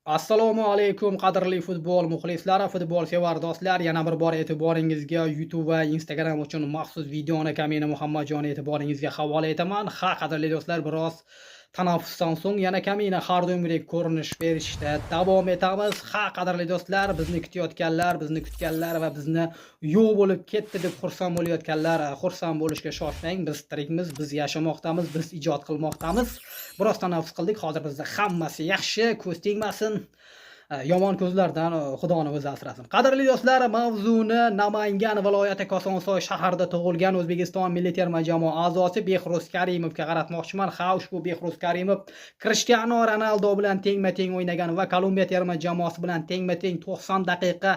Assalomu alaykum qadrli futbol muxlislari, futbol sevar do'stlar. Yana bir bor e'tiboringizga YouTube va Instagram uchun maxsus videoni Kamina Muhammadjon e'tiboringizga havola etaman. Qadrli do'stlar, biroz tanaffusdan so'ng yana Kamina har doimgidek ko'rinish berishda davom etamiz. Qadrli do'stlar, bizni kutayotganlar, bizni kutganlar va bizni yo'q bo'lib ketdi deb xursand bo'layotganlar, xursand bo'lishga shoshmang. Biz tirikmiz, biz yashamoqdamiz, biz ijod qilmoqdamiz. Biroz tanaffus qildik. Hozir bizda hammasi yaxshi, ko'z tegmasin. Yomon ko'zlardan Xudoni o'zi asrasin. Qadrli do'stlar, mavzuni Namangan viloyati Kosonsoy shahrida tug'ilgan O'zbekiston milliy terma jamoa a'zosi Behruz Karimovga qaratmoqchiman. Ushbu Behruz Karimov Cristiano Ronaldo bilan tengma-teng o'ynagan va Kolumbiya terma jamoasi bilan tengma-teng 90 daqiqa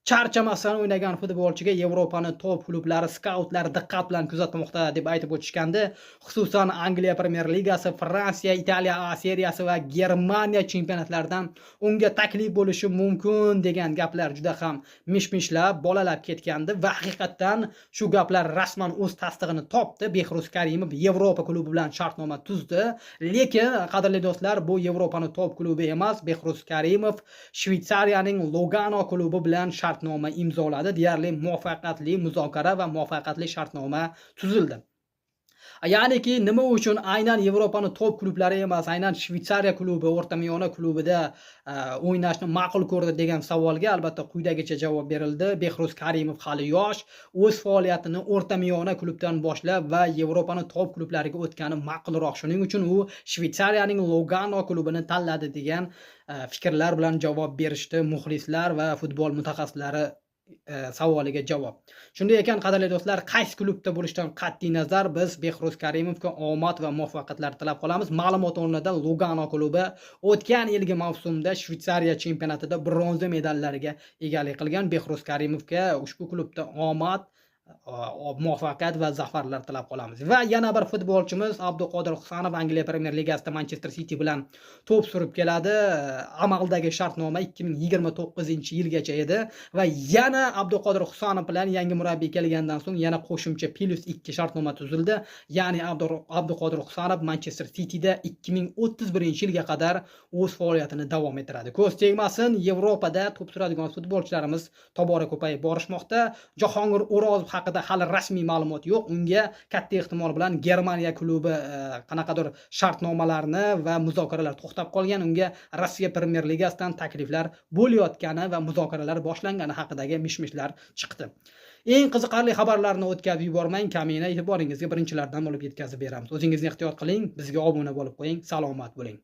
charchamasdan o'ynagan futbolchiga Yevropaning top klublari, skautlari diqqat bilan kuzatmoqda deb aytib o'tishgandi. Xususan Angliya Premyer Ligasi, Fransiya, Italiya A seriyasi va Germaniya chempionatlaridan unga taklif bo'lishi mumkin degan gaplar juda ham mish-mishlab, bolalab ketgandi va haqiqatan shu gaplar rasman o'z tasdig'ini topdi. Behruz Karimov Yevropa klubi bilan shartnoma tuzdi. Lekin qadrli do'stlar, bu Yevropaning top klubi emas. Behruz Karimov Shveysariyaning Lugano klubi bilan shartnoma imzoladi. Deyarli muvaffaqiyatli muzokara va muvaffaqiyatli shartnoma tuzildi. Ya'niki nima uchun aynan Yevropaning top klublari emas, aynan Shveysariya klubi, o'rtamiyona klubida o'ynashni ma'qul ko'rdi degan savolga albatta quyidagicha javob berildi. Behruz Karimov hali yosh, o'z faoliyatini o'rtamiyona klubdan boshlab va Yevropaning top klublariga o'tgani ma'qulroq. Shuning uchun u Shveysariyaning Lugano klubini tanladi degan fikrlar bilan javob berishdi muxlislar va futbol mutaxassislari savoliga javob. Shunday ekan, qadrli do'stlar, qaysi klubda bo'lishidan qat'iy nazar biz Behruz Karimovga omad va muvaffaqiyatlar tilab qolamiz. Ma'lumot o'rnida Lugano klubi o'tgan yilgi mavsumda Shveysariya chempionatida bronza medallariga egalik qilgan. Behruz Karimovga ushbu klubda omad, muvaffaqiyat va zafarlar tilab qolamiz. Va yana bir futbolchimiz Abduqodir Husanov Angliya Premyer Ligasida Manchester City bilan to'p surib keladi. Amaldagi shartnoma 2029-yilgacha edi va yana Abduqodir Husanov bilan yangi murabbiy kelgandan so'ng yana qo'shimcha +2 shartnoma tuzildi. Ya'ni Abduqodir Husanov Manchester Cityda 2031-yilga qadar o'z faoliyatini davom ettiradi. Ko'z tegmasin, Yevropada to'p suradigan futbolchilarimiz tobora ko'payib borishmoqda. Jahongir O'rozov haqida hali rasmiy ma'lumot yo'q. Unga katta ehtimol bilan Germaniya klubi qanaqadir shartnomalarni va muzokaralar to'xtab qolgan. Unga Rossiya Premyer Ligasidan takliflar bo'layotgani va muzokaralar boshlangani haqidagi mish-mishlar chiqdi. Eng qiziqarli xabarlarni o'tkazib yubormang, Kamina e'tiboringizga birinchilardan olib yetkazib beramiz. O'zingizni ehtiyot qiling, bizga obuna bo'lib qo'ying, salomat bo'ling.